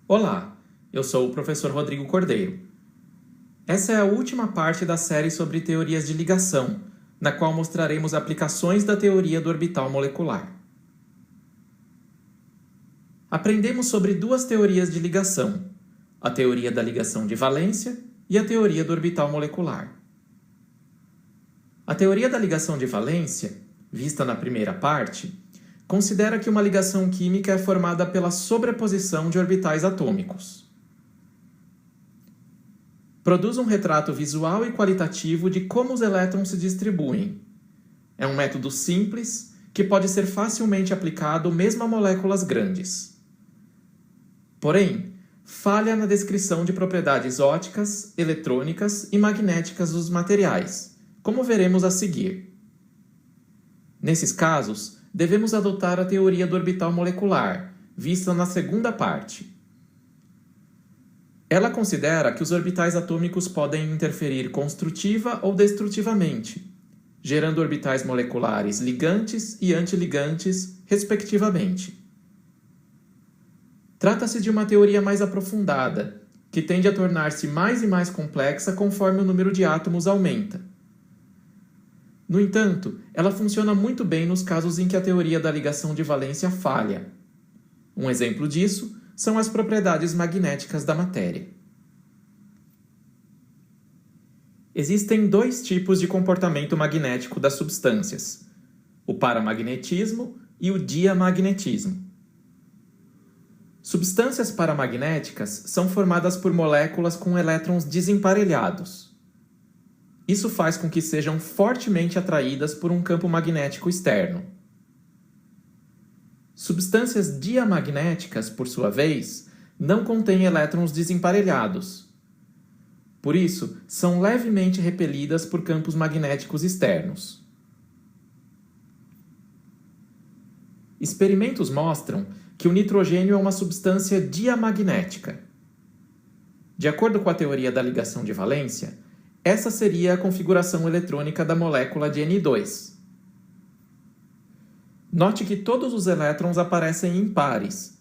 Olá, eu sou o professor Rodrigo Cordeiro. Essa é a última parte da série sobre teorias de ligação, na qual mostraremos aplicações da teoria do orbital molecular. Aprendemos sobre duas teorias de ligação, a teoria da ligação de valência e a teoria do orbital molecular. A teoria da ligação de valência, vista na primeira parte, considera que uma ligação química é formada pela sobreposição de orbitais atômicos. Produz um retrato visual e qualitativo de como os elétrons se distribuem. É um método simples que pode ser facilmente aplicado mesmo a moléculas grandes. Porém, falha na descrição de propriedades ópticas, eletrônicas e magnéticas dos materiais, como veremos a seguir. Nesses casos, devemos adotar a teoria do orbital molecular, vista na segunda parte. Ela considera que os orbitais atômicos podem interferir construtiva ou destrutivamente, gerando orbitais moleculares ligantes e antiligantes, respectivamente. Trata-se de uma teoria mais aprofundada, que tende a tornar-se mais e mais complexa conforme o número de átomos aumenta. No entanto, ela funciona muito bem nos casos em que a teoria da ligação de valência falha. Um exemplo disso são as propriedades magnéticas da matéria. Existem dois tipos de comportamento magnético das substâncias: o paramagnetismo e o diamagnetismo. Substâncias paramagnéticas são formadas por moléculas com elétrons desemparelhados. Isso faz com que sejam fortemente atraídas por um campo magnético externo. Substâncias diamagnéticas, por sua vez, não contêm elétrons desemparelhados. Por isso, são levemente repelidas por campos magnéticos externos. Experimentos mostram que o nitrogênio é uma substância diamagnética. De acordo com a teoria da ligação de valência, essa seria a configuração eletrônica da molécula de N2. Note que todos os elétrons aparecem em pares,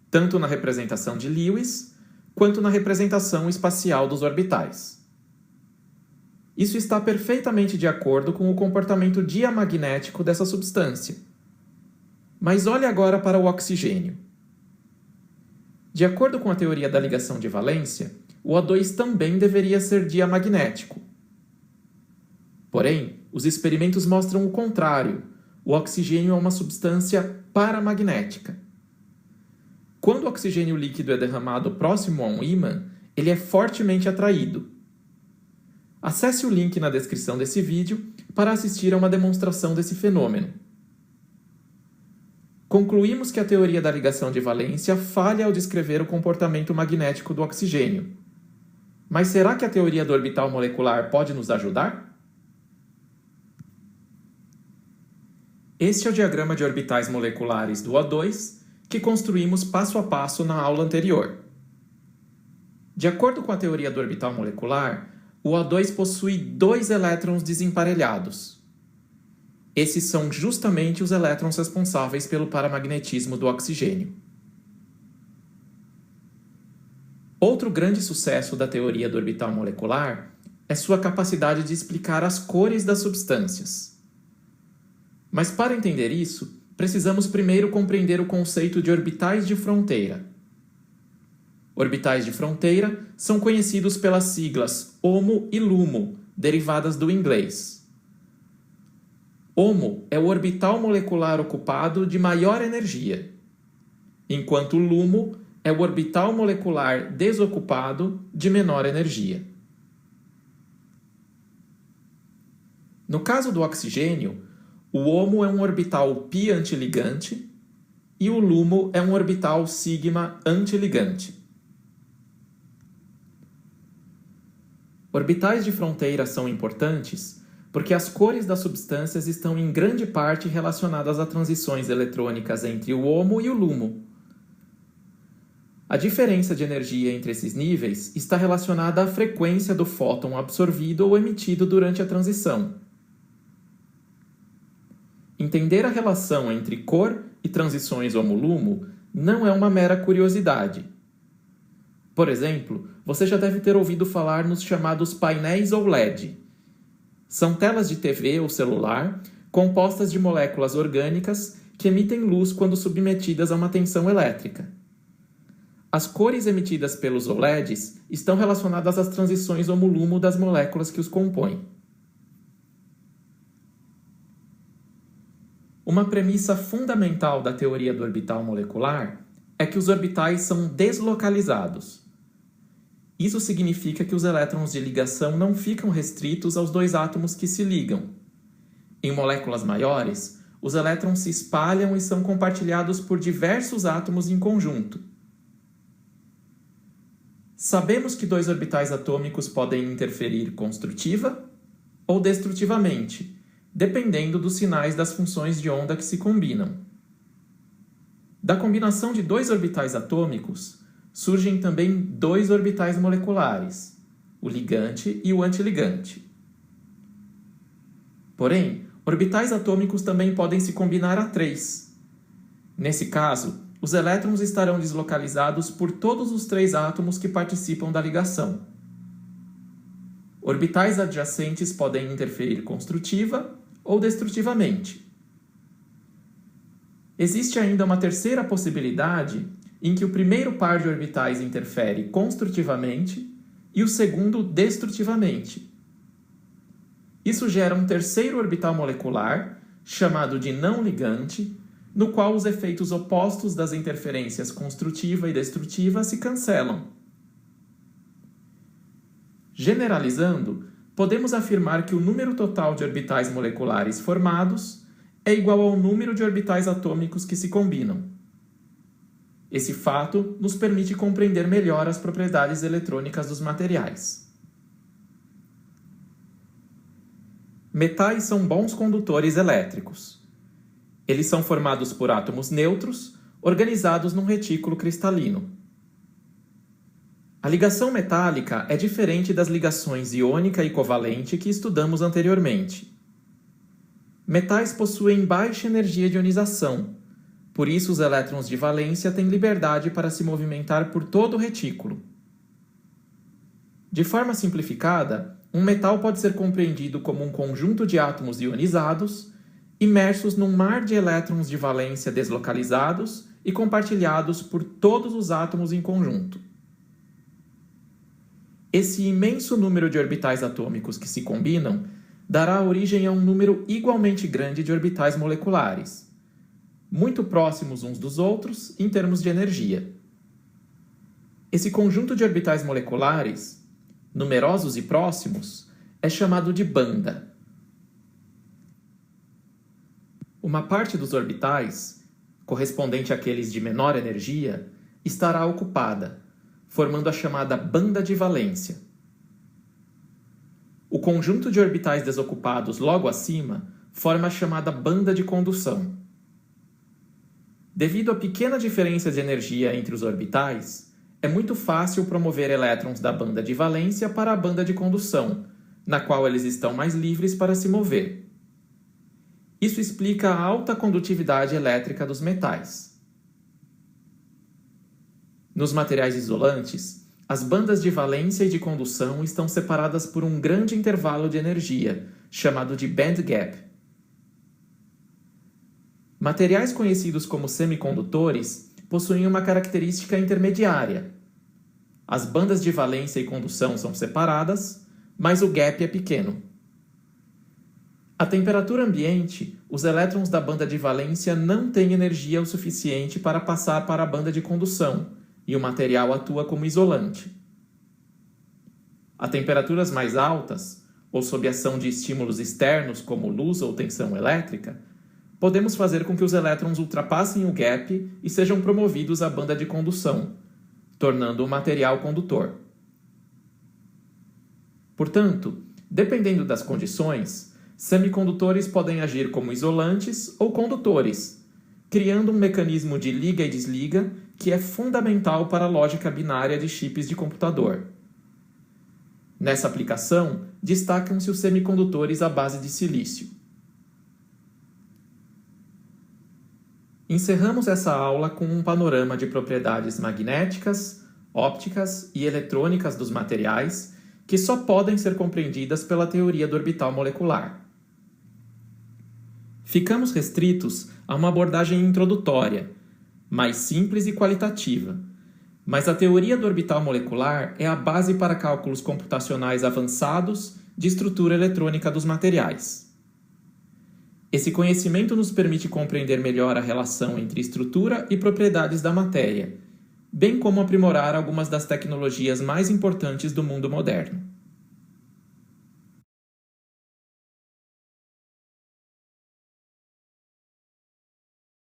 tanto na representação de Lewis, quanto na representação espacial dos orbitais. Isso está perfeitamente de acordo com o comportamento diamagnético dessa substância. Mas olhe agora para o oxigênio. De acordo com a teoria da ligação de valência, o O2 também deveria ser diamagnético. Porém, os experimentos mostram o contrário. O oxigênio é uma substância paramagnética. Quando o oxigênio líquido é derramado próximo a um ímã, ele é fortemente atraído. Acesse o link na descrição desse vídeo para assistir a uma demonstração desse fenômeno. Concluímos que a teoria da ligação de valência falha ao descrever o comportamento magnético do oxigênio. Mas será que a teoria do orbital molecular pode nos ajudar? Este é o diagrama de orbitais moleculares do O2 que construímos passo a passo na aula anterior. De acordo com a teoria do orbital molecular, o O2 possui 2 elétrons desemparelhados. Esses são justamente os elétrons responsáveis pelo paramagnetismo do oxigênio. Outro grande sucesso da teoria do orbital molecular é sua capacidade de explicar as cores das substâncias. Mas para entender isso, precisamos primeiro compreender o conceito de orbitais de fronteira. Orbitais de fronteira são conhecidos pelas siglas HOMO e LUMO, derivadas do inglês. HOMO é o orbital molecular ocupado de maior energia, enquanto LUMO é o orbital molecular desocupado de menor energia. No caso do oxigênio, o HOMO é um orbital π antiligante e o LUMO é um orbital sigma antiligante. Orbitais de fronteira são importantes porque as cores das substâncias estão em grande parte relacionadas a transições eletrônicas entre o HOMO e o LUMO. A diferença de energia entre esses níveis está relacionada à frequência do fóton absorvido ou emitido durante a transição. Entender a relação entre cor e transições HOMO-LUMO não é uma mera curiosidade. Por exemplo, você já deve ter ouvido falar nos chamados painéis OLED. São telas de TV ou celular compostas de moléculas orgânicas que emitem luz quando submetidas a uma tensão elétrica. As cores emitidas pelos OLEDs estão relacionadas às transições homo-lumo das moléculas que os compõem. Uma premissa fundamental da teoria do orbital molecular é que os orbitais são deslocalizados. Isso significa que os elétrons de ligação não ficam restritos aos dois átomos que se ligam. Em moléculas maiores, os elétrons se espalham e são compartilhados por diversos átomos em conjunto. Sabemos que dois orbitais atômicos podem interferir construtiva ou destrutivamente, dependendo dos sinais das funções de onda que se combinam. Da combinação de dois orbitais atômicos, surgem também dois orbitais moleculares, o ligante e o antiligante. Porém, orbitais atômicos também podem se combinar a três. Nesse caso, os elétrons estarão deslocalizados por todos os três átomos que participam da ligação. Orbitais adjacentes podem interferir construtiva ou destrutivamente. Existe ainda uma terceira possibilidade em que o primeiro par de orbitais interfere construtivamente e o segundo destrutivamente. Isso gera um terceiro orbital molecular, chamado de não ligante, no qual os efeitos opostos das interferências construtiva e destrutiva se cancelam. Generalizando, podemos afirmar que o número total de orbitais moleculares formados é igual ao número de orbitais atômicos que se combinam. Esse fato nos permite compreender melhor as propriedades eletrônicas dos materiais. Metais são bons condutores elétricos. Eles são formados por átomos neutros, organizados num retículo cristalino. A ligação metálica é diferente das ligações iônica e covalente que estudamos anteriormente. Metais possuem baixa energia de ionização, por isso os elétrons de valência têm liberdade para se movimentar por todo o retículo. De forma simplificada, um metal pode ser compreendido como um conjunto de átomos ionizados, imersos num mar de elétrons de valência deslocalizados e compartilhados por todos os átomos em conjunto. Esse imenso número de orbitais atômicos que se combinam dará origem a um número igualmente grande de orbitais moleculares, muito próximos uns dos outros em termos de energia. Esse conjunto de orbitais moleculares, numerosos e próximos, é chamado de banda. Uma parte dos orbitais, correspondente àqueles de menor energia, estará ocupada, formando a chamada banda de valência. O conjunto de orbitais desocupados logo acima forma a chamada banda de condução. Devido à pequena diferença de energia entre os orbitais, é muito fácil promover elétrons da banda de valência para a banda de condução, na qual eles estão mais livres para se mover. Isso explica a alta condutividade elétrica dos metais. Nos materiais isolantes, as bandas de valência e de condução estão separadas por um grande intervalo de energia, chamado de band gap. Materiais conhecidos como semicondutores possuem uma característica intermediária. As bandas de valência e condução são separadas, mas o gap é pequeno. À temperatura ambiente, os elétrons da banda de valência não têm energia o suficiente para passar para a banda de condução, e o material atua como isolante. A temperaturas mais altas, ou sob ação de estímulos externos como luz ou tensão elétrica, podemos fazer com que os elétrons ultrapassem o gap e sejam promovidos à banda de condução, tornando o material condutor. Portanto, dependendo das condições, semicondutores podem agir como isolantes ou condutores, criando um mecanismo de liga e desliga que é fundamental para a lógica binária de chips de computador. Nessa aplicação, destacam-se os semicondutores à base de silício. Encerramos essa aula com um panorama de propriedades magnéticas, ópticas e eletrônicas dos materiais, que só podem ser compreendidas pela teoria do orbital molecular. Ficamos restritos a uma abordagem introdutória, mais simples e qualitativa, mas a teoria do orbital molecular é a base para cálculos computacionais avançados de estrutura eletrônica dos materiais. Esse conhecimento nos permite compreender melhor a relação entre estrutura e propriedades da matéria, bem como aprimorar algumas das tecnologias mais importantes do mundo moderno.